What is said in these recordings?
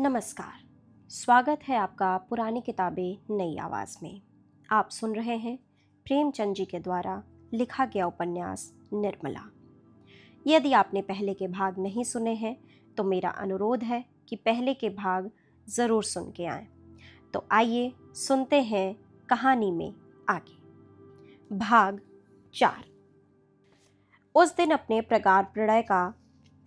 नमस्कार। स्वागत है आपका पुरानी किताबें नई आवाज़ में। आप सुन रहे हैं प्रेमचंद जी के द्वारा लिखा गया उपन्यास निर्मला। यदि आपने पहले के भाग नहीं सुने हैं तो मेरा अनुरोध है कि पहले के भाग ज़रूर सुन के आएं। तो आइए सुनते हैं कहानी में आगे। भाग 4। उस दिन अपने प्रगाढ़ प्रणय का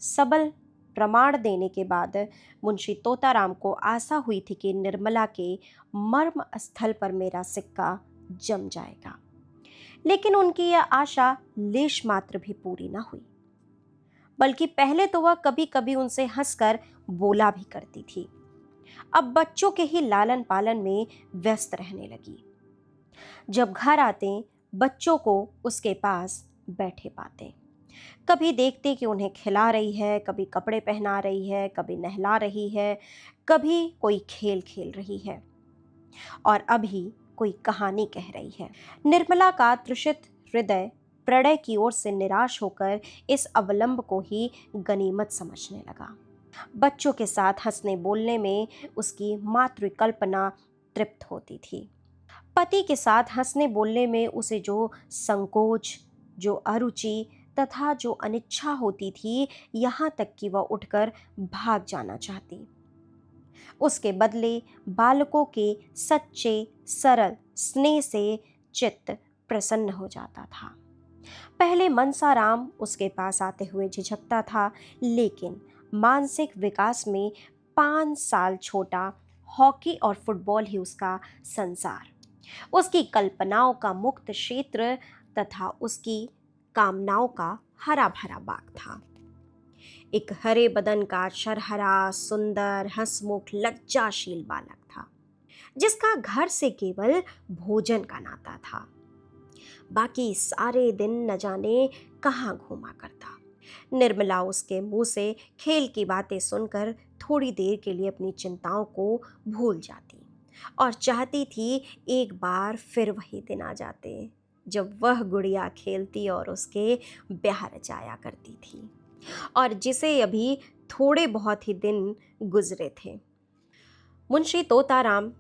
सबल प्रमाण देने के बाद मुंशी तोताराम को आशा हुई थी कि निर्मला के मर्म स्थल पर मेरा सिक्का जम जाएगा, लेकिन उनकी यह आशा लेश मात्र भी पूरी न हुई। बल्कि पहले तो वह कभी कभी उनसे हंसकर बोला भी करती थी। अब बच्चों के ही लालन पालन में व्यस्त रहने लगी। जब घर आते बच्चों को उसके पास बैठे पाते, कभी देखते कि उन्हें खिला रही है, कभी कपड़े पहना रही है, कभी नहला रही है, कभी कोई खेल खेल रही है और अभी कोई कहानी कह रही है। निर्मला का तृषित हृदय प्रणय की ओर से निराश होकर इस अवलंब को ही गनीमत समझने लगा। बच्चों के साथ हंसने बोलने में उसकी मातृकल्पना तृप्त होती थी। पति के साथ हंसने बोलने में उसे जो संकोच, जो अरुचि तथा जो अनिच्छा होती थी, यहाँ तक कि वह उठकर भाग जाना चाहती। उसके बदले बालकों के सच्चे सरल स्नेह से चित्त प्रसन्न हो जाता था। पहले मनसाराम उसके पास आते हुए झिझकता था, लेकिन मानसिक विकास में 5 साल छोटा हॉकी और फुटबॉल ही उसका संसार, उसकी कल्पनाओं का मुक्त क्षेत्र तथा उसकी कामनाओं का हरा भरा बाग था। एक हरे बदन का शरहरा सुंदर हंसमुख लज्जाशील बालक था, जिसका घर से केवल भोजन का नाता था। बाकी सारे दिन न जाने कहाँ घूमा करता। निर्मला उसके मुंह से खेल की बातें सुनकर थोड़ी देर के लिए अपनी चिंताओं को भूल जाती और चाहती थी एक बार फिर वही दिन आ जाते जब वह गुड़िया खेलती और उसके ब्याह रचाया करती थी, और जिसे अभी थोड़े बहुत ही दिन गुजरे थे। मुंशी तोताराम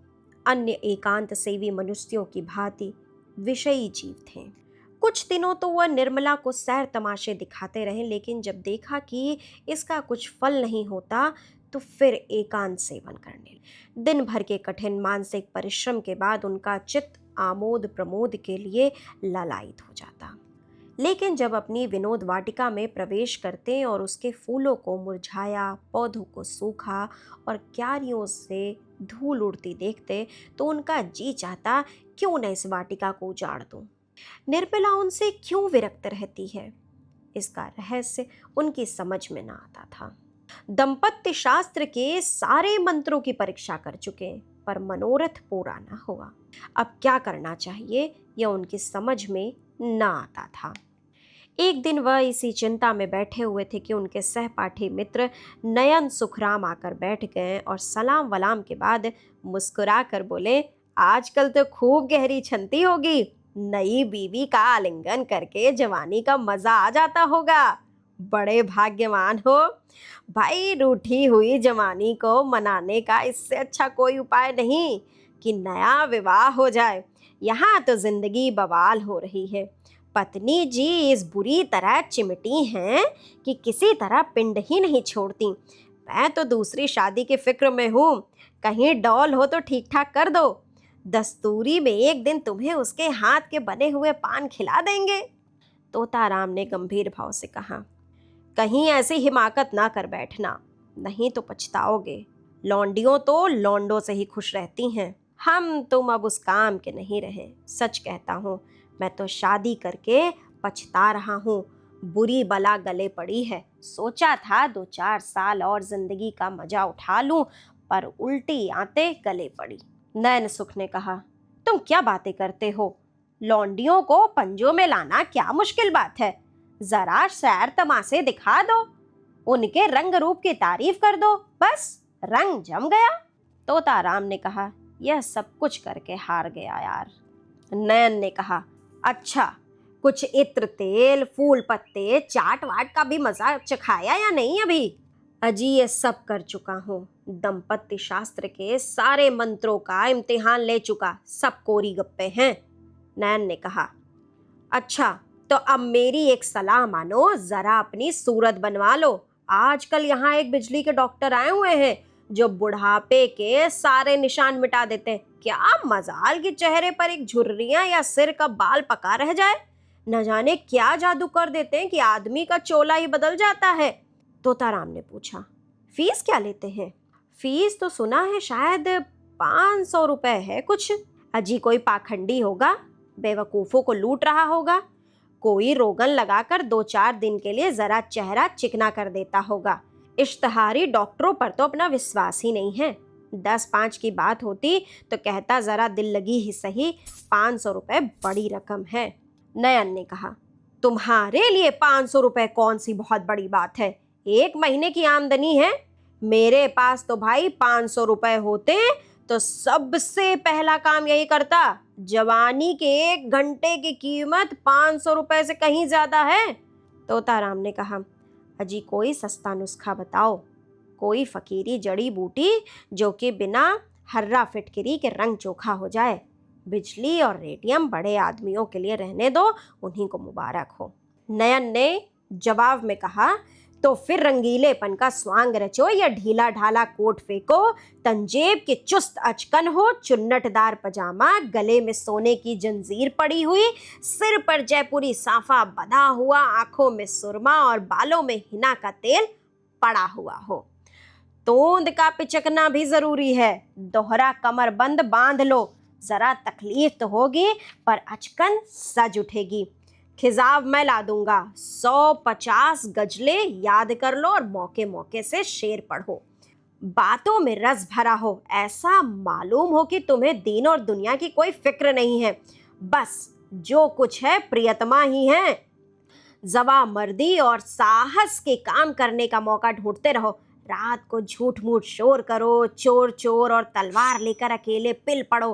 अन्य एकांत सेवी मनुष्यों की भांति विषयी जीव थे। कुछ दिनों तो वह निर्मला को सैर तमाशे दिखाते रहे, लेकिन जब देखा कि इसका कुछ फल नहीं होता तो फिर एकांत सेवन करने। दिन भर के कठिन मानसिक परिश्रम के बाद उनका चित्त आमोद प्रमोद के लिए ललायित हो जाता। लेकिन जब अपनी विनोद वाटिका में प्रवेश करते और उसके फूलों को मुरझाया, पौधों को सूखा और क्यारियों से धूल उड़ती देखते तो उनका जी चाहता क्यों न इस वाटिका को उजाड़ दूं। निर्मला उनसे क्यों विरक्त रहती है, इसका रहस्य उनकी समझ में न आता था। दंपत्य शास्त्र के सारे मंत्रों की परीक्षा कर चुके, पर मनोरथ पूरा न हुआ। अब क्या करना चाहिए यह उनकी समझ में न आता था। एक दिन वह इसी चिंता में बैठे हुए थे कि उनके सहपाठी मित्र नयन सुखराम आकर बैठ गए और सलाम वलाम के बाद मुस्कुरा कर बोले, आजकल तो खूब गहरी छंती होगी, नई बीवी का आलिंगन करके जवानी का मजा आ जाता होगा। बड़े भाग्यवान हो भाई, रूठी हुई जवानी को मनाने का इससे अच्छा कोई उपाय नहीं कि नया विवाह हो जाए। यहाँ तो जिंदगी बवाल हो रही है। पत्नी जी इस बुरी तरह चिमटी हैं कि किसी तरह पिंड ही नहीं छोड़ती। मैं तो दूसरी शादी की फिक्र में हूँ, कहीं डॉल हो तो ठीक ठाक कर दो। दस्तूरी में एक दिन तुम्हें उसके हाथ के बने हुए पान खिला देंगे। तोताराम ने गंभीर भाव से कहा, कहीं ऐसी हिमाकत ना कर बैठना, नहीं तो पछताओगे। लौंडियों तो लौंडों से ही खुश रहती हैं, हम तुम अब उस काम के नहीं रहे। सच कहता हूँ, मैं तो शादी करके पछता रहा हूँ। बुरी बला गले पड़ी है। सोचा था 2-4 साल और जिंदगी का मजा उठा लूं, पर उल्टी आते गले पड़ी। नैन सुख ने कहा, तुम क्या बातें करते हो? लौंडियों को पंजों में लाना क्या मुश्किल बात है? जरा सैर तमाशे दिखा दो, उनके रंग रूप की तारीफ कर दो, बस रंग जम गया। तोताराम ने कहा, यह सब कुछ करके हार गया यार। नयन ने कहा, अच्छा, कुछ इत्र तेल फूल पत्ते चाट वाट का भी मजा चखाया या नहीं अभी? अजी ये सब कर चुका हूँ, दंपत्ति शास्त्र के सारे मंत्रों का इम्तिहान ले चुका, सब कोरी गप्पे हैं। नयन ने कहा। अच्छा, तो अब मेरी एक सलाह मानो, जरा अपनी सूरत बनवा लो। आजकल यहाँ एक बिजली के डॉक्टर आए हुए हैं जो बुढ़ापे के सारे निशान मिटा देते हैं। क्या मजाल कि चेहरे पर एक झुर्रियां या सिर का बाल पका रह जाए। न जाने क्या जादू कर देते हैं कि आदमी का चोला ही बदल जाता है। तोताराम ने पूछा, फीस क्या लेते हैं? फीस तो सुना है शायद 500 रुपए है कुछ। अजी कोई पाखंडी होगा, बेवकूफों को लूट रहा होगा। कोई रोगन लगाकर 2-4 दिन के लिए जरा चेहरा चिकना कर देता होगा। इश्तहारी डॉक्टरों पर तो अपना विश्वास ही नहीं है। 10-5 की बात होती तो कहता जरा दिल लगी ही सही, 500 रुपए बड़ी रकम है। नयन ने कहा, तुम्हारे लिए 500 रुपए कौन सी बहुत बड़ी बात है? 1 महीने की आमदनी है। मेरे पास तो भाई 500 रुपए होते तो सबसे पहला काम यही करता। जवानी के 1 घंटे की कीमत 500 रुपए से कहीं ज्यादा है। तोताराम ने कहा, अजी कोई सस्ता नुस्खा बताओ, कोई फकीरी जड़ी बूटी जो कि बिना हर्रा फिटकिरी के रंग चोखा हो जाए। बिजली और रेडियम बड़े आदमियों के लिए रहने दो, उन्हीं को मुबारक हो। नयन ने जवाब में कहा, तो फिर रंगीलेपन का स्वांग रचो या ढीला ढाला कोट फेंको, तंजेब की चुस्त अचकन हो, चुन्नटदार पजामा, गले में सोने की जंजीर पड़ी हुई, सिर पर जयपुरी साफा बंधा हुआ, आंखों में सुरमा और बालों में हिना का तेल पड़ा हुआ हो। तोंद का पिचकना भी जरूरी है। दोहरा कमरबंद बांध लो। जरा तकलीफ तो होगी पर अचकन सज उठेगी। खिजाब मैं ला दूंगा। 150 गजले याद कर लो और मौके मौके से शेर पढ़ो। बातों में रस भरा हो, ऐसा मालूम हो कि तुम्हें दीन और दुनिया की कोई फिक्र नहीं है। बस जो कुछ है प्रियतमा ही है। जवा मर्दी और साहस के काम करने का मौका ढूंढते रहो। रात को झूठ मूठ शोर करो, चोर चोर और तलवार लेकर अकेले पिल पड़ो।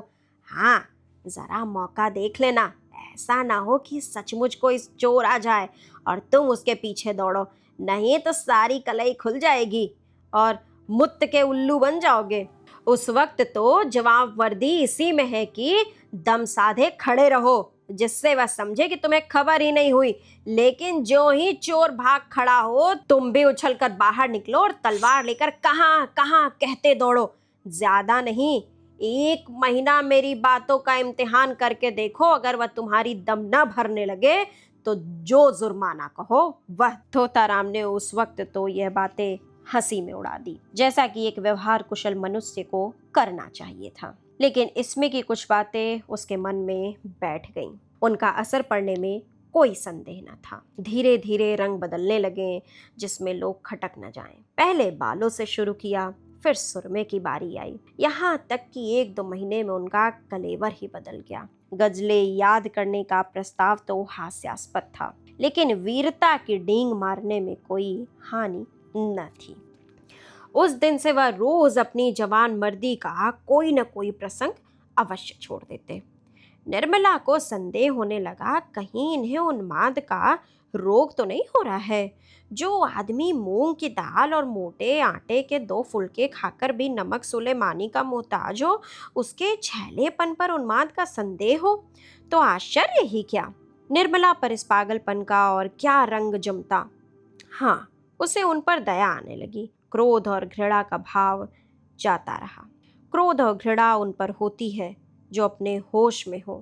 हाँ, जरा मौका देख लेना, ऐसा ना हो कि सचमुच कोई चोर आ जाए और तुम उसके पीछे दौड़ो, नहीं तो सारी कलई खुल जाएगी और मुत्त के उल्लू बन जाओगे। उस वक्त तो जवाब वर्दी इसी में है कि दम साधे खड़े रहो, जिससे वह समझे कि तुम्हें खबर ही नहीं हुई। लेकिन जो ही चोर भाग खड़ा हो, तुम भी उछलकर बाहर निकलो और तलवार लेकर कहाँ कहाँ कहते दौड़ो। ज्यादा नहीं, 1 महीना मेरी बातों का इम्तिहान करके देखो। अगर वह तुम्हारी दम न भरने लगे तो जो जुर्माना कहो वह। तोताराम ने उस वक्त तो यह बातें हंसी में उड़ा दी, जैसा कि एक व्यवहार कुशल मनुष्य को करना चाहिए था। लेकिन इसमें की कुछ बातें उसके मन में बैठ गईं। उनका असर पड़ने में कोई संदेह न था। धीरे धीरे रंग बदलने लगे, जिसमें लोग खटक न जाएं। पहले बालों से शुरू किया, फिर सुरमे की बारी आई। यहाँ तक कि 1-2 महीने में उनका कलेवर ही बदल गया। गजले याद करने का प्रस्ताव तो हास्यास्पद था, लेकिन वीरता की डींग मारने में कोई हानि न थी। उस दिन से वह रोज अपनी जवान मर्दी का कोई न कोई प्रसंग अवश्य छोड़ देते। निर्मला को संदेह होने लगा, कहीं इन्हें उन्माद का रोग तो नहीं हो रहा है। जो आदमी मूंग की दाल और मोटे आटे के 2 फुलके खाकर भी नमक सुलेमानी का मोहताज हो, उसके छैलेपन पर उन्माद का संदेह हो तो आश्चर्य ही क्या। निर्मला पर इस पागलपन का और क्या रंग जमता। हाँ, उसे उन पर दया आने लगी। क्रोध और घृणा का भाव जाता रहा। क्रोध और घृणा उन पर होती है जो अपने होश में हो।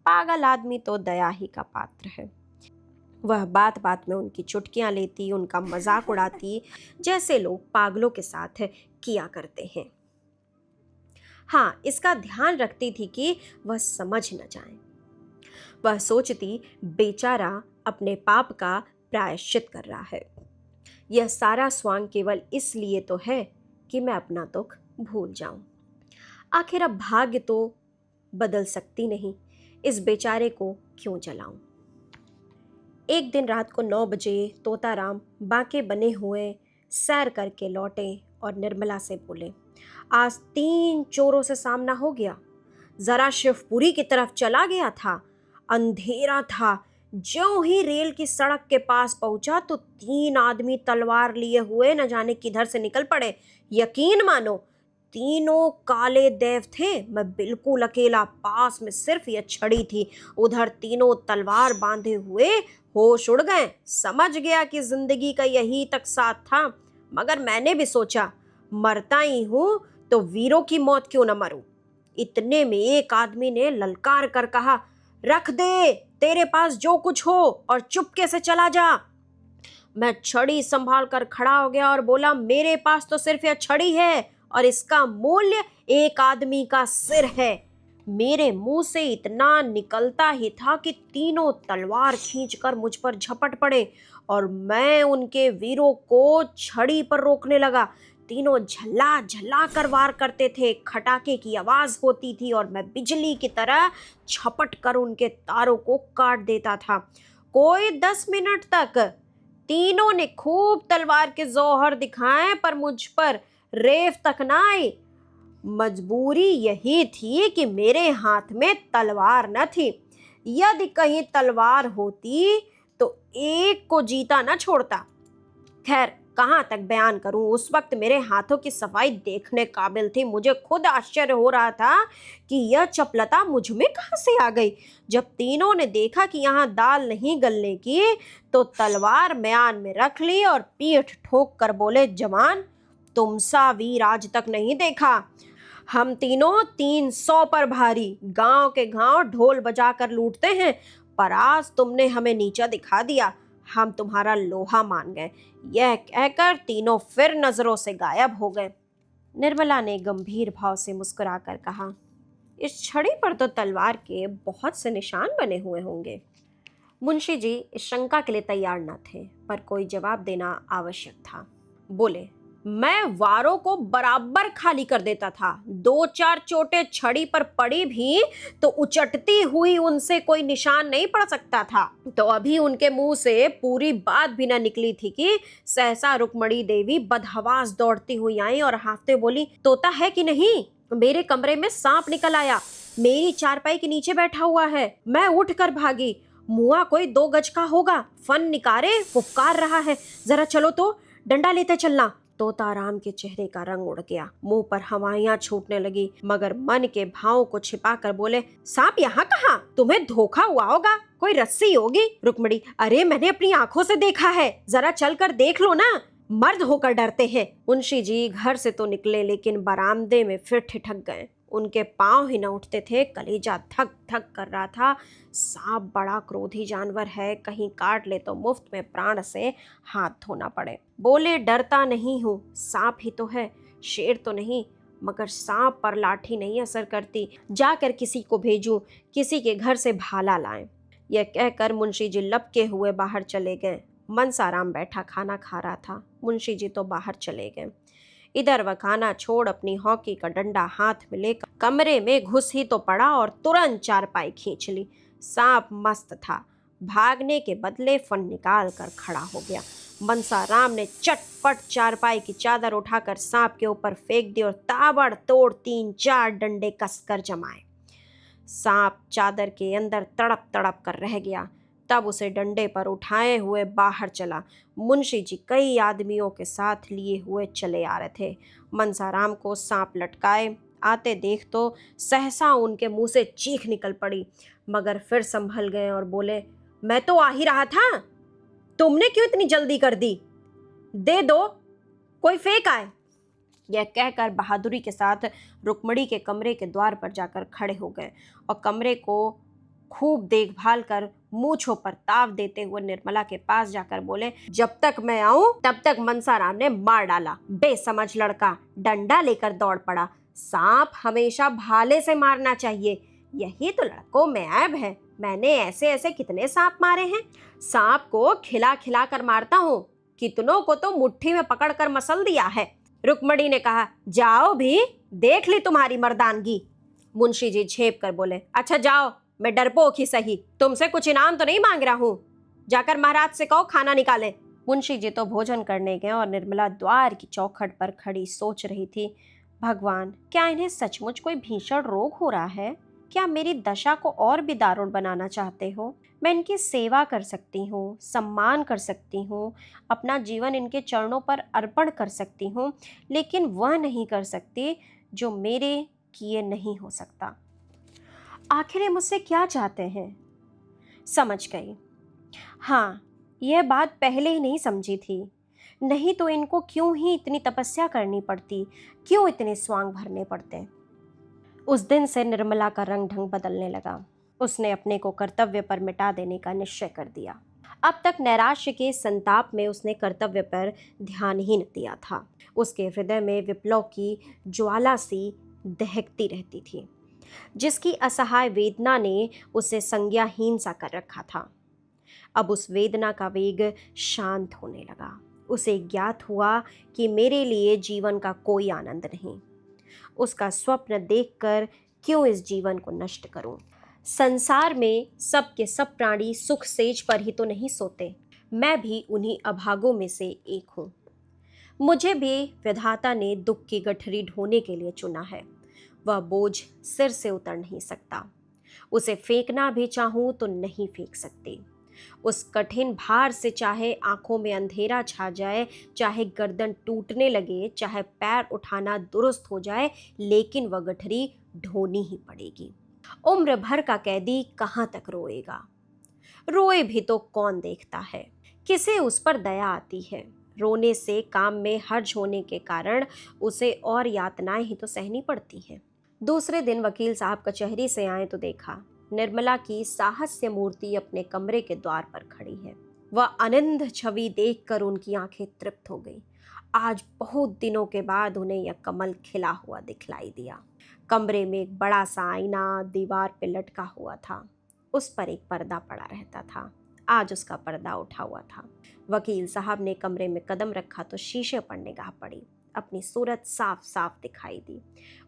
पागल आदमी तो दया ही का पात्र है। वह बात बात में उनकी चुटकियां लेती, उनका मजाक उड़ाती, जैसे लोग पागलों के साथ किया करते हैं। हाँ, इसका ध्यान रखती थी कि वह समझ न जाए। वह सोचती, बेचारा अपने पाप का प्रायश्चित कर रहा है। यह सारा स्वांग केवल इसलिए तो है कि मैं अपना दुख भूल जाऊं। आखिर अब भाग्य तो बदल सकती नहीं, इस बेचारे को क्यों जलाऊं। एक दिन रात को 9 बजे तोताराम बांके बने हुए सैर करके लौटे और निर्मला से बोले, आज 3 चोरों से सामना हो गया। जरा शिवपुरी की तरफ चला गया था। अंधेरा था, ज्यों ही रेल की सड़क के पास पहुंचा तो 3 आदमी तलवार लिए हुए न जाने किधर से निकल पड़े। यकीन मानो, तीनों काले देव थे। मैं बिल्कुल अकेला, पास में सिर्फ यह छड़ी थी। उधर तीनों तलवार बांधे हुए। होश उड़ गए। समझ गया कि जिंदगी का यही तक साथ था। मगर मैंने भी सोचा, मरता ही हूं तो वीरों की मौत क्यों न मरूं। इतने में एक आदमी ने ललकार कर कहा, रख दे तेरे पास जो कुछ हो और चुपके से चला जा। मैं छड़ी संभाल कर खड़ा हो गया और बोला, मेरे पास तो सिर्फ यह छड़ी है और इसका मूल्य एक आदमी का सिर है। मेरे मुंह से इतना निकलता ही था कि तीनों तलवार खींचकर मुझ पर झपट पड़े और मैं उनके वीरों को छड़ी पर रोकने लगा। तीनों झल्ला झल्ला कर वार करते थे। खटाके की आवाज होती थी और मैं बिजली की तरह झपट कर उनके तारों को काट देता था। कोई 10 मिनट तक तीनों ने खूब तलवार के जोहर दिखाए, पर मुझ पर रेफ तक ना आई। मजबूरी यही थी कि मेरे हाथ में तलवार न थी। यदि कहीं तलवार होती तो एक को जीता न छोड़ता। खैर, कहाँ तक बयान करूं। उस वक्त मेरे हाथों की सफाई देखने काबिल थी। मुझे खुद आश्चर्य हो रहा था कि यह चपलता मुझ में कहाँ से आ गई। जब तीनों ने देखा कि यहाँ दाल नहीं गलने की, तो तलवार म्यान में रख ली और पीठ ठोक कर बोले, जवान, तुम सा वीर आज तक नहीं देखा। हम तीनों 300 पर भारी, गांव के गांव ढोल बजाकर लूटते हैं, पर आज तुमने हमें नीचा दिखा दिया। हम तुम्हारा लोहा मान गए। यह कहकर तीनों फिर नजरों से गायब हो गए। निर्मला ने गंभीर भाव से मुस्कुराकर कहा, इस छड़ी पर तो तलवार के बहुत से निशान बने हुए होंगे। मुंशी जी इस शंका के लिए तैयार न थे, पर कोई जवाब देना आवश्यक था। बोले, मैं वारों को बराबर खाली कर देता था। 2-4 चोटें छड़ी पर पड़ी भी तो उचटती हुई उनसे कोई निशान नहीं पड़ सकता था। तो अभी उनके मुंह से पूरी बात भी न निकली थी कि सहसा रुक्मणी देवी बदहवास दौड़ती हुई आई और हाफते बोली, तोता है कि नहीं? मेरे कमरे में सांप निकल आया, मेरी चारपाई के नीचे बैठा हुआ है। मैं उठ कर भागी। मुआ कोई 2 गज का होगा, फन निकारे फुफकार रहा है। जरा चलो तो, डंडा लेते चलना। तोताराम के चेहरे का रंग उड़ गया, मुंह पर हवाइयां छूटने लगी, मगर मन के भावों को छिपाकर बोले, सांप यहाँ कहाँ? तुम्हें धोखा हुआ होगा, कोई रस्सी होगी। रुक्मणी, अरे मैंने अपनी आंखों से देखा है, जरा चलकर देख लो ना। मर्द होकर डरते हैं। मुंशी जी घर से तो निकले, लेकिन बरामदे में फिर ठिठक गए। उनके पांव ही न उठते थे। कलेजा धक धक कर रहा था। सांप बड़ा क्रोधी जानवर है, कहीं काट ले तो मुफ्त में प्राण से हाथ धोना पड़े। बोले, डरता नहीं हूँ, सांप ही तो है, शेर तो नहीं। मगर सांप पर लाठी नहीं असर करती। जाकर किसी को भेजूं, किसी के घर से भाला लाएं। यह कहकर मुंशी जी लपके हुए बाहर चले गए। मनसाराम बैठा खाना खा रहा था। मुंशी जी तो बाहर चले गए। इधर वह खाना छोड़ अपनी हॉकी का डंडा हाथ में लेकर कमरे में घुस ही तो पड़ा और तुरंत चारपाई खींच ली। सांप मस्त था, भागने के बदले फन निकाल कर खड़ा हो गया। मनसाराम ने चटपट चारपाई की चादर उठाकर सांप के ऊपर फेंक दी और ताबड़तोड़ 3-4 डंडे कसकर जमाए। सांप चादर के अंदर तड़प तड़प कर रह गया। तब उसे डंडे पर उठाए हुए बाहर चला। मुंशी जी कई आदमियों के साथ लिए हुए चले आ रहे थे। मनसाराम को सांप लटकाए आते देख तो सहसा उनके मुंह से चीख निकल पड़ी, मगर फिर संभल गए और बोले, मैं तो आ ही रहा था, तुमने क्यों इतनी जल्दी कर दी? दे दो, कोई फेंक आए। यह कहकर बहादुरी के साथ रुक्मणी के कमरे के द्वार पर जाकर खड़े हो गए और कमरे को खूब देखभाल कर मूंछों पर ताव देते हुए निर्मला के पास जाकर बोले, जब तक मैं आऊं तब तक मनसाराम ने मार डाला। बेसमझ लड़का, डंडा लेकर दौड़ पड़ा। सांप हमेशा भाले से मारना चाहिए, यही तो लड़कों में ऐब है। मैंने ऐसे ऐसे कितने सांप मारे हैं। सांप को खिला खिला कर मारता हूँ, कितनों को तो मुट्ठी में पकड़ कर मसल दिया है। रुक्मणी ने कहा, जाओ भी, देख ली तुम्हारी मर्दानगी। मुंशी जी झेप कर बोले, अच्छा जाओ, मैं डरपोक ही सही, तुमसे कुछ इनाम तो नहीं मांग रहा हूँ। जाकर महाराज से कहो खाना निकाले। मुंशी जी तो भोजन करने गए और निर्मला द्वार की चौखट पर खड़ी सोच रही थी, भगवान, क्या इन्हें सचमुच कोई भीषण रोग हो रहा है? क्या मेरी दशा को और भी दारुण बनाना चाहते हो? मैं इनकी सेवा कर सकती हूँ, सम्मान कर सकती हूँ, अपना जीवन इनके चरणों पर अर्पण कर सकती हूँ, लेकिन वह नहीं कर सकती जो मेरे किए नहीं हो सकता। आखिर ये मुझसे क्या चाहते हैं? समझ गई। हाँ, यह बात पहले ही नहीं समझी थी। नहीं तो इनको क्यों ही इतनी तपस्या करनी पड़ती, क्यों इतने स्वांग भरने पड़ते। उस दिन से निर्मला का रंग ढंग बदलने लगा। उसने अपने को कर्तव्य पर मिटा देने का निश्चय कर दिया। अब तक नैराश्य के संताप में उसने कर्तव्य पर ध्यान ही न दिया था। उसके हृदय में विप्लव की ज्वाला सी दहकती रहती थी, जिसकी असहाय वेदना ने उसे संज्ञाहीन सा कर रखा था। अब उस वेदना का वेग शांत होने लगा। उसे ज्ञात हुआ कि मेरे लिए जीवन का कोई आनंद नहीं। उसका स्वप्न देखकर क्यों इस जीवन को नष्ट करूं? संसार में सब के सब प्राणी सुख सेज पर ही तो नहीं सोते। मैं भी उन्हीं अभागों में से एक हूं। मुझे भी विधाता ने दुख की गठरी ढोने के लिए चुना है। वह बोझ सिर से उतर नहीं सकता। उसे फेंकना भी चाहूं तो नहीं फेंक सकती। उस कठिन भार से चाहे आंखों में अंधेरा छा जाए, चाहे गर्दन टूटने लगे, चाहे पैर उठाना दुरुस्त हो जाए, लेकिन वह गठरी ढोनी ही पड़ेगी। उम्र भर का कैदी कहाँ तक रोएगा? रोए भी तो कौन देखता है? किसे उस पर दया आती है? रोने से काम में हर्ज होने के कारण उसे और यातनाएं ही तो सहनी पड़ती हैं। दूसरे दिन वकील साहब कचहरी से आए तो देखा निर्मला की साहस्य मूर्ति अपने कमरे के द्वार पर खड़ी है। वह आनंद छवि देखकर उनकी आंखें तृप्त हो गई। आज बहुत दिनों के बाद उन्हें यह कमल खिला हुआ दिखलाई दिया। कमरे में एक बड़ा सा आईना दीवार पे लटका हुआ था। उस पर एक पर्दा पड़ा रहता था। आज उसका पर्दा उठा हुआ था। वकील साहब ने कमरे में कदम रखा तो शीशे पर निगाह पड़ी। अपनी सूरत साफ साफ दिखाई दी।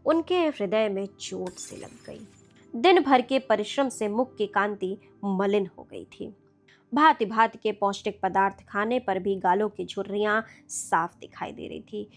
उनके हृदय में चोट सी लग गई। दिन भर के परिश्रम से मुख की कांति मलिन हो गई थी। भांति भांति के पौष्टिक पदार्थ खाने पर भी गालों की झुर्रियां साफ दिखाई दे रही थी।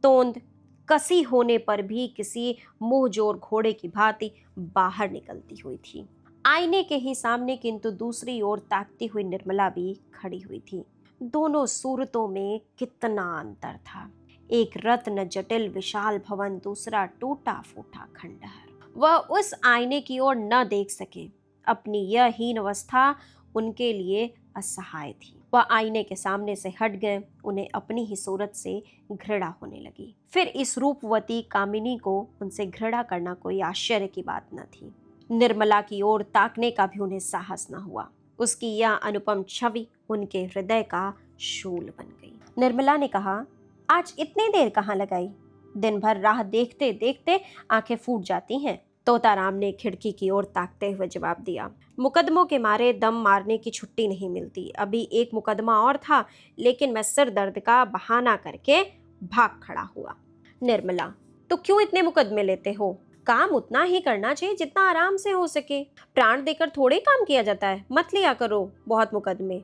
तोंद कसी होने पर भी किसी मुंहजोर घोड़े की भांति बाहर निकलती हुई थी। आईने के ही सामने किंतु दूसरी ओर ताकती हुई निर्मला भी खड़ी हुई थी। दोनों सूरतों में कितना अंतर था। एक रत्न जटिल विशाल भवन, दूसरा टूटा फूटा खंडहर। वह उस आईने की ओर न देख सके। अपनी यह हीन अवस्था उनके लिए असहाय थी। वह आईने के सामने से हट गए। उन्हें अपनी ही सूरत से घृणा होने लगी। फिर इस रूपवती कामिनी को उनसे घृणा करना कोई आश्चर्य की बात न थी। निर्मला की ओर ताकने का भी उन्हें साहस न हुआ। उसकी यह अनुपम छवि उनके हृदय का शूल बन गई। निर्मला ने कहा, आज इतनी देर कहाँ लगाई? दिन भर राह देखते देखते आंखें फूट जाती हैं। तोताराम ने खिड़की की ओर ताकते हुए जवाब दिया, मुकदमों के मारे दम मारने की छुट्टी नहीं मिलती। अभी एक मुकदमा और था, लेकिन मैं सिर दर्द का बहाना करके भाग खड़ा हुआ। निर्मला, तो क्यों इतने मुकदमे लेते हो? काम उतना ही करना चाहिए जितना आराम से हो सके। प्राण देकर थोड़े काम किया जाता है। मत लिया करो बहुत मुकदमे।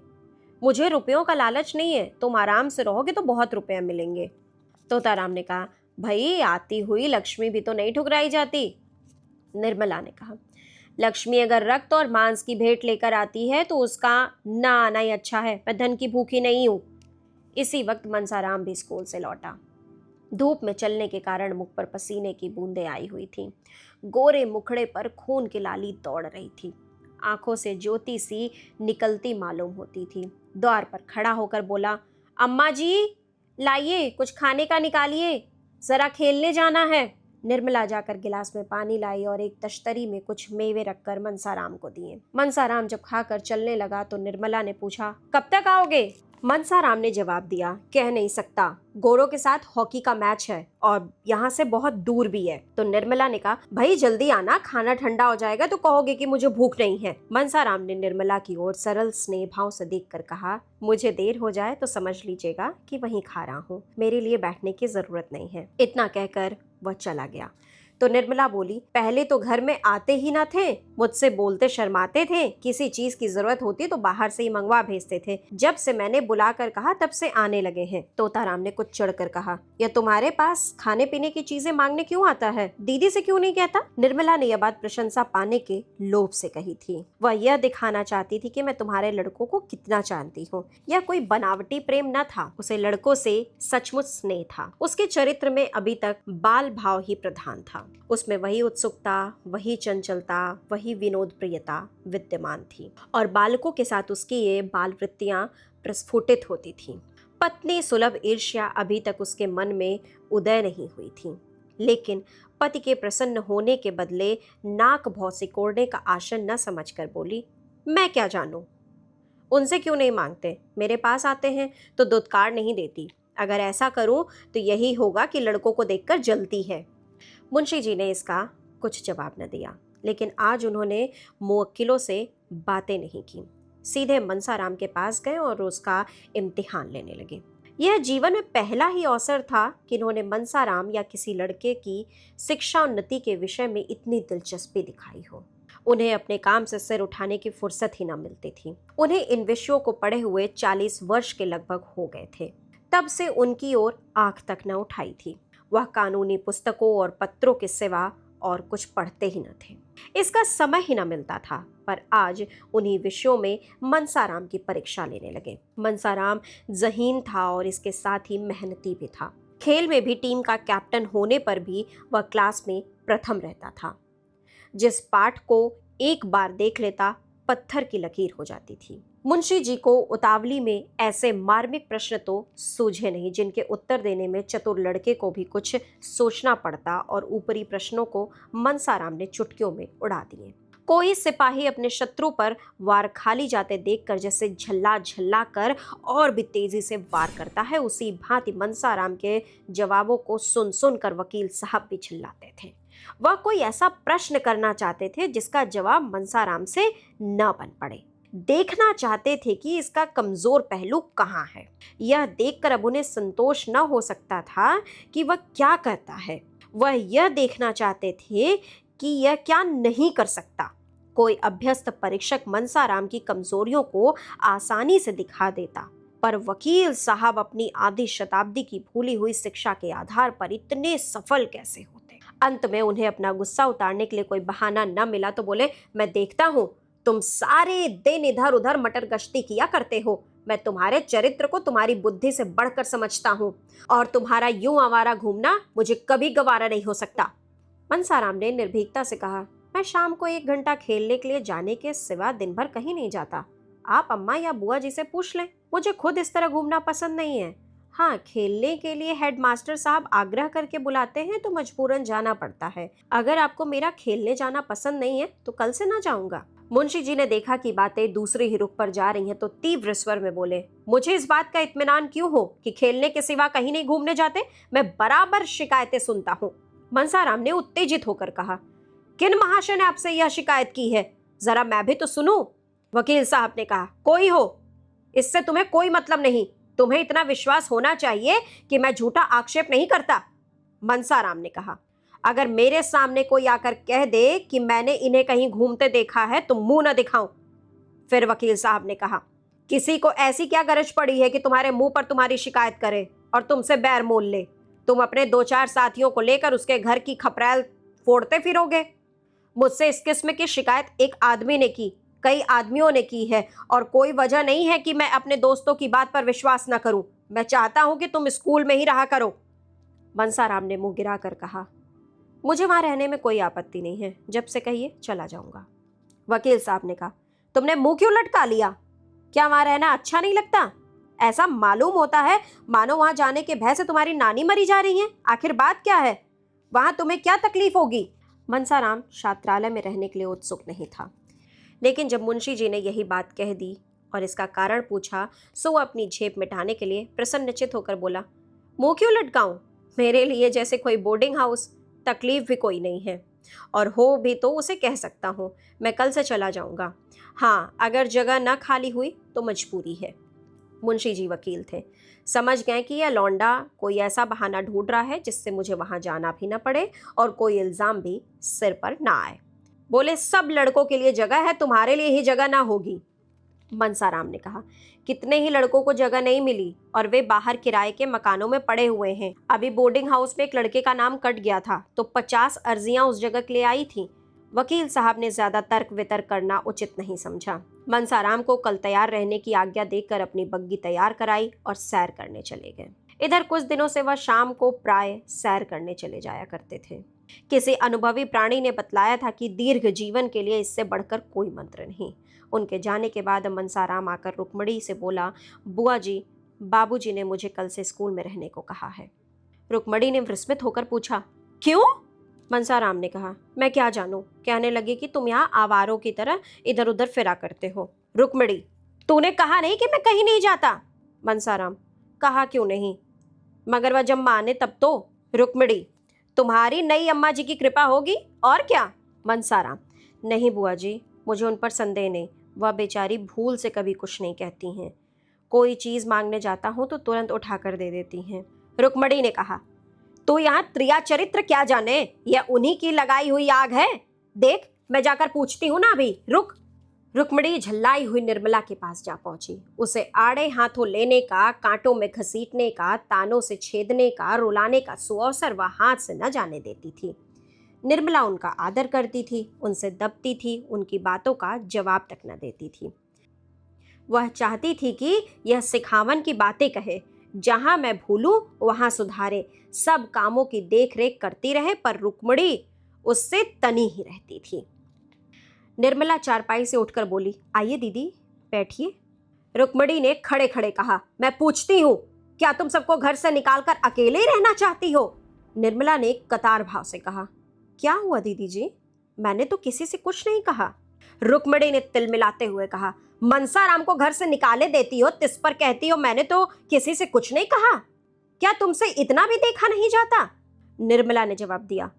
मुझे रुपयों का लालच नहीं है। तुम आराम से रहोगे तो बहुत रुपया मिलेंगे। तोताराम ने कहा, भाई आती हुई लक्ष्मी भी तो नहीं ठुकराई जाती। निर्मला ने कहा, लक्ष्मी अगर रक्त और मांस की भेंट लेकर आती है तो उसका ना आना ही अच्छा है। मैं धन की भूखी नहीं हूं। इसी वक्त मनसाराम भी स्कूल से लौटा। धूप में चलने के कारण मुख पर पसीने की बूंदें आई हुई थीं। गोरे मुखड़े पर खून की लाली दौड़ रही थी। आंखों से ज्योति सी निकलती मालूम होती थी। द्वार पर खड़ा होकर बोला, अम्मा जी लाइए, कुछ खाने का निकालिए, जरा खेलने जाना है। निर्मला जाकर गिलास में पानी लाई और एक तश्तरी में कुछ मेवे रखकर मनसाराम को दिए। मनसाराम जब खाकर चलने लगा तो निर्मला ने पूछा, कब तक आओगे? मनसाराम ने जवाब दिया, कह नहीं सकता। गोरों के साथ हॉकी का मैच है और यहाँ से बहुत दूर भी है। तो निर्मला ने कहा, भाई जल्दी आना, खाना ठंडा हो जाएगा तो कहोगे कि मुझे भूख नहीं है। मनसाराम ने निर्मला की ओर सरल स्नेह भाव से देखकर कहा, मुझे देर हो जाए तो समझ लीजिएगा कि वहीं खा रहा हूँ। मेरे लिए बैठने की जरूरत नहीं है। इतना कहकर वह चला गया। तो निर्मला बोली, पहले तो घर में आते ही ना थे, मुझसे बोलते शर्माते थे, किसी चीज की जरूरत होती तो बाहर से ही मंगवा भेजते थे, जब से मैंने बुलाकर कहा तब से आने लगे हैं। तोताराम ने कुछ चढ़कर कहा, यह तुम्हारे पास खाने पीने की चीजें मांगने क्यों आता है, दीदी से क्यों नहीं कहता? निर्मला ने यह बात प्रशंसा पाने के लोभ से कही थी। वह यह दिखाना चाहती थी कि मैं तुम्हारे लड़कों को कितना जानती हूँ। यह कोई बनावटी प्रेम न था, उसे लड़कों से सचमुच स्नेह था। उसके चरित्र में अभी तक बाल भाव ही प्रधान था। उसमें वही उत्सुकता, वही चंचलता, वही विनोद प्रियता विद्यमान थी और बालकों के साथ उसकी ये बाल वृत्तियां प्रस्फुटित होती थीं। पत्नी सुलभ ईर्ष्या अभी तक उसके मन में उदय नहीं हुई थी, लेकिन पति के प्रसन्न होने के बदले नाक भौं सिकोड़ने का आशन न समझकर बोली, मैं क्या जानूं, उनसे क्यों नहीं मांगते, मेरे पास आते हैं तो दुत्कार नहीं देती, अगर ऐसा करूं तो यही होगा कि लड़कों को देखकर जलती है। मुंशी जी ने इसका कुछ जवाब न दिया, लेकिन आज उन्होंने मुवक्किलों से बातें नहीं की, सीधे मनसाराम के पास गए और उसका इम्तिहान लेने लगे। यह जीवन में पहला ही अवसर था कि इन्होंने मनसाराम या किसी लड़के की शिक्षा उन्नति के विषय में इतनी दिलचस्पी दिखाई हो। उन्हें अपने काम से सिर उठाने की फुर्सत ही न मिलती थी। उन्हें इन विषयों को पढ़े हुए 40 वर्ष के लगभग हो गए थे। तब से उनकी ओर आंख तक न उठाई थी। वह कानूनी पुस्तकों और पत्रों के सिवा और कुछ पढ़ते ही न थे। इसका समय ही न मिलता था। पर आज उन्हीं विषयों में मनसाराम की परीक्षा लेने लगे। मनसाराम ज़हीन था और इसके साथ ही मेहनती भी था। खेल में भी टीम का कैप्टन होने पर भी वह क्लास में प्रथम रहता था। जिस पाठ को एक बार देख लेता पत्थर की लकीर हो जाती थी। मुंशी जी को उतावली में ऐसे मार्मिक प्रश्न तो सूझे नहीं जिनके उत्तर देने में चतुर लड़के को भी कुछ सोचना पड़ता, और ऊपरी प्रश्नों को मनसाराम ने चुटकियों में उड़ा दिए। कोई सिपाही अपने शत्रु पर वार खाली जाते देखकर जैसे झल्ला झल्ला कर और भी तेजी से वार करता है, उसी भांति मनसाराम के जवाबों को सुन सुनकर वकील साहब भी चिल्लाते थे। वह कोई ऐसा प्रश्न करना चाहते थे जिसका जवाब मनसाराम से न बन पड़े। देखना चाहते थे कि इसका कमजोर पहलू कहाँ है। यह देखकर अब उन्हें संतोष न हो सकता था कि वह क्या करता है। वह यह देखना चाहते थे कि यह क्या नहीं कर सकता। कोई अभ्यस्त परीक्षक मनसाराम की कमजोरियों को आसानी से दिखा देता, पर वकील साहब अपनी आधी शताब्दी की भूली हुई शिक्षा के आधार पर इतने सफल कैसे होते। अंत में उन्हें अपना गुस्सा उतारने के लिए कोई बहाना न मिला तो बोले, मैं देखता हूं तुम सारे दिन इधर उधर मटर गश्ती किया करते हो। मैं तुम्हारे चरित्र को तुम्हारी बुद्धि से बढ़कर समझता हूं, और तुम्हारा यूं आवारा घूमना मुझे कभी गवारा नहीं हो सकता। मनसाराम ने निर्भीकता से कहा, मैं शाम को 1 घंटा खेलने के लिए जाने के सिवा दिन भर कहीं नहीं जाता। आप अम्मा या बुआ जी से पूछ लें, मुझे खुद इस तरह घूमना पसंद नहीं है। हाँ, खेलने के लिए हेडमास्टर साहब आग्रह करके बुलाते हैं तो मजबूरन जाना पड़ता है। अगर आपको मेरा खेलने जाना पसंद नहीं है तो कल से ना जाऊंगा। मुंशी जी ने देखा कि बातें दूसरे ही रुख पर जा रही हैं तो तीव्र स्वर में बोले, मुझे इस बात का इत्मीनान क्यों हो कि खेलने के सिवा कहीं नहीं घूमने जाते? मैं बराबर शिकायतें सुनता हूँ। मनसाराम ने उत्तेजित होकर कहा, किन महाशय ने आपसे यह शिकायत की है? जरा मैं भी तो सुनूं। वकील साहब ने कहा, कोई हो, इससे तुम्हें कोई मतलब नहीं। तुम्हें इतना विश्वास होना चाहिए कि मैं झूठा आक्षेप नहीं करता। मनसाराम ने कहा, अगर मेरे सामने कोई आकर कह दे कि मैंने इन्हें कहीं घूमते देखा है तो मुंह न दिखाऊं। फिर वकील साहब ने कहा, किसी को ऐसी क्या गरज पड़ी है कि तुम्हारे मुंह पर तुम्हारी शिकायत करे और तुमसे बैर मोल ले? तुम अपने 2-4 साथियों को लेकर उसके घर की खपरैल फोड़ते फिरोगे। मुझसे इस किस्म की शिकायत एक आदमी ने की, कई आदमियों ने की है, और कोई वजह नहीं है कि मैं अपने दोस्तों की बात पर विश्वास न करूं। मैं चाहता हूं कि तुम स्कूल में ही रहा करो। मनसाराम ने मुंह गिराकर कहा, मुझे वहां रहने में कोई आपत्ति नहीं है, जब से कहिए चला जाऊंगा। वकील साहब ने कहा, तुमने मुंह क्यों लटका लिया? क्या वहां रहना अच्छा नहीं लगता? ऐसा मालूम होता है मानो वहां जाने के भय से तुम्हारी नानी मरी जा रही है। आखिर बात क्या है? वहां तुम्हें क्या तकलीफ होगी? मनसाराम छात्रालय में रहने के लिए उत्सुक नहीं था, लेकिन जब मुंशी जी ने यही बात कह दी और इसका कारण पूछा सो वह अपनी झेप मिटाने के लिए प्रसन्नचित होकर बोला, मुंह क्यों लटकाऊं? मेरे लिए जैसे कोई बोर्डिंग हाउस, तकलीफ भी कोई नहीं है, और हो भी तो उसे कह सकता हूँ। मैं कल से चला जाऊंगा। हाँ, अगर जगह न खाली हुई तो मजबूरी है। मुंशी जी वकील थे। समझ गए कि यह लौंडा कोई ऐसा बहाना ढूंढ रहा है जिससे मुझे वहां जाना भी न पड़े और कोई इल्जाम भी सिर पर ना आए। बोले, सब लड़कों के लिए जगह है, तुम्हारे लिए ही जगह ना होगी। मनसाराम ने कहा, कितने ही लड़कों को जगह नहीं मिली और वे बाहर किराए के मकानों में पड़े हुए हैं। अभी बोर्डिंग हाउस में एक लड़के का नाम कट गया था तो 50 अर्जियां उस जगह के लिए आई थी। वकील साहब ने ज्यादा तर्क वितर्क करना उचित नहीं समझा। मनसाराम को कल तैयार रहने की आज्ञा देकर अपनी बग्गी तैयार कराई और सैर करने चले गए। इधर कुछ दिनों से वह शाम को प्राय सैर करने चले जाया करते थे। किसी अनुभवी प्राणी ने बतलाया था कि दीर्घ जीवन के लिए इससे बढ़कर कोई मंत्र नहीं। उनके जाने के बाद मनसाराम आकर रुक्मणी से बोला, बुआ जी, बाबूजी ने मुझे कल से स्कूल में रहने को कहा है। रुक्मणी ने विस्मित होकर पूछा, क्यों? मनसाराम ने कहा, मैं क्या जानूं। कहने लगे कि तुम यहाँ आवारों की तरह इधर उधर फिरा करते हो। रुक्मणी, तूने कहा नहीं कि मैं कहीं नहीं जाता। मनसाराम, कहा क्यों नहीं, मगर वह जब माने तब तो। रुक्मणी, तुम्हारी नई अम्मा जी की कृपा होगी और क्या। मनसाराम, नहीं बुआ जी, मुझे उन पर संदेह नहीं। वह बेचारी भूल से कभी कुछ नहीं कहती हैं। कोई चीज मांगने जाता हूं तो तुरंत उठाकर दे देती हैं। रुक्मणी ने कहा, तो यहाँ त्रिया चरित्र क्या जाने, यह उन्हीं की लगाई हुई आग है। देख, मैं जाकर पूछती हूँ ना अभी, रुक। रुक्मणी झल्लाई हुई निर्मला के पास जा पहुंची। उसे आड़े हाथों लेने का, कांटों में घसीटने का, तानों से छेदने का, रुलाने का सुअवसर वह हाथ से न जाने देती थी। निर्मला उनका आदर करती थी, उनसे दबती थी, उनकी बातों का जवाब तक न देती थी। वह चाहती थी कि यह सिखावन की बातें कहे, जहां मैं भूलूं वहां सुधारे, सब कामों की देख रेख करती रहे, पर रुक्मणी उससे तनी ही रहती थी। निर्मला चारपाई से उठकर बोली, आइए दीदी, बैठिए। रुक्मणी ने खड़े खड़े कहा, मैं पूछती हूँ, क्या तुम सबको घर से निकालकर अकेले ही रहना चाहती हो? निर्मला ने कतार भाव से कहा, क्या हुआ दीदी जी, मैंने तो किसी से कुछ नहीं कहा। रुक्मणी ने तिलमिलाते हुए कहा, मनसाराम को घर से निकाले देती हो, तिस पर कहती हो मैंने तो किसी से कुछ नहीं कहा। क्या तुमसे इतना भी देखा नहीं जाता? निर्मला ने जवाब दिया,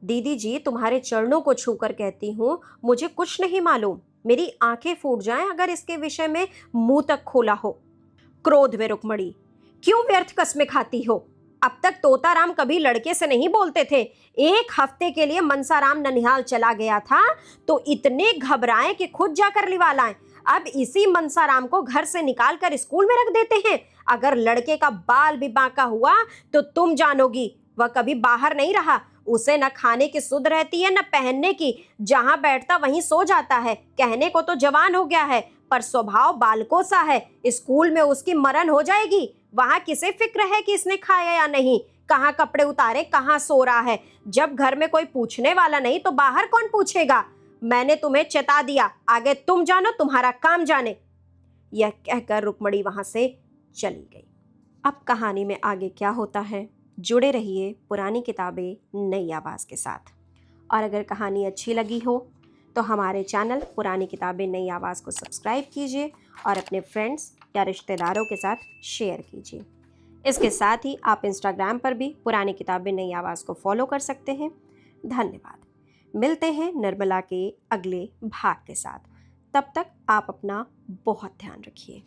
दीदी जी, तुम्हारे चरणों को छूकर कहती हूँ, मुझे कुछ नहीं मालूम। मेरी आंखें फूट जाएं अगर इसके विषय में मुंह तक खोला हो। क्रोध में रुक्मणी, क्यों व्यर्थ कस्में खाती हो? अब तक तोताराम कभी लड़के से नहीं बोलते थे। एक हफ्ते के लिए मनसाराम ननिहाल चला गया था तो इतने घबराए कि खुद जाकर लिवा लाएं। अब इसी मनसाराम को घर से निकालकर स्कूल में रख देते हैं। अगर लड़के का बाल भी बांका हुआ तो तुम जानोगी, वह कभी बाहर नहीं रहा। उसे न खाने की सुध रहती है न पहनने की, जहां बैठता वहीं सो जाता है। कहने को तो जवान हो गया है पर स्वभाव बालकों सा है। स्कूल में उसकी मरण हो जाएगी, वहां किसे फिक्र है कि इसने खाया या नहीं, कहाँ कपड़े उतारे, कहाँ सो रहा है। जब घर में कोई पूछने वाला नहीं तो बाहर कौन पूछेगा? मैंने तुम्हें चेता दिया, आगे तुम जानो, तुम्हारा काम जाने। यह कहकर रुक्मणी वहां से चली गई। अब कहानी में आगे क्या होता है, जुड़े रहिए पुरानी किताबें नई आवाज़ के साथ। और अगर कहानी अच्छी लगी हो तो हमारे चैनल पुरानी किताबें नई आवाज़ को सब्सक्राइब कीजिए और अपने फ्रेंड्स या रिश्तेदारों के साथ शेयर कीजिए। इसके साथ ही आप इंस्टाग्राम पर भी पुरानी किताबें नई आवाज़ को फॉलो कर सकते हैं। धन्यवाद। मिलते हैं निर्मला के अगले भाग के साथ। तब तक आप अपना बहुत ध्यान रखिए।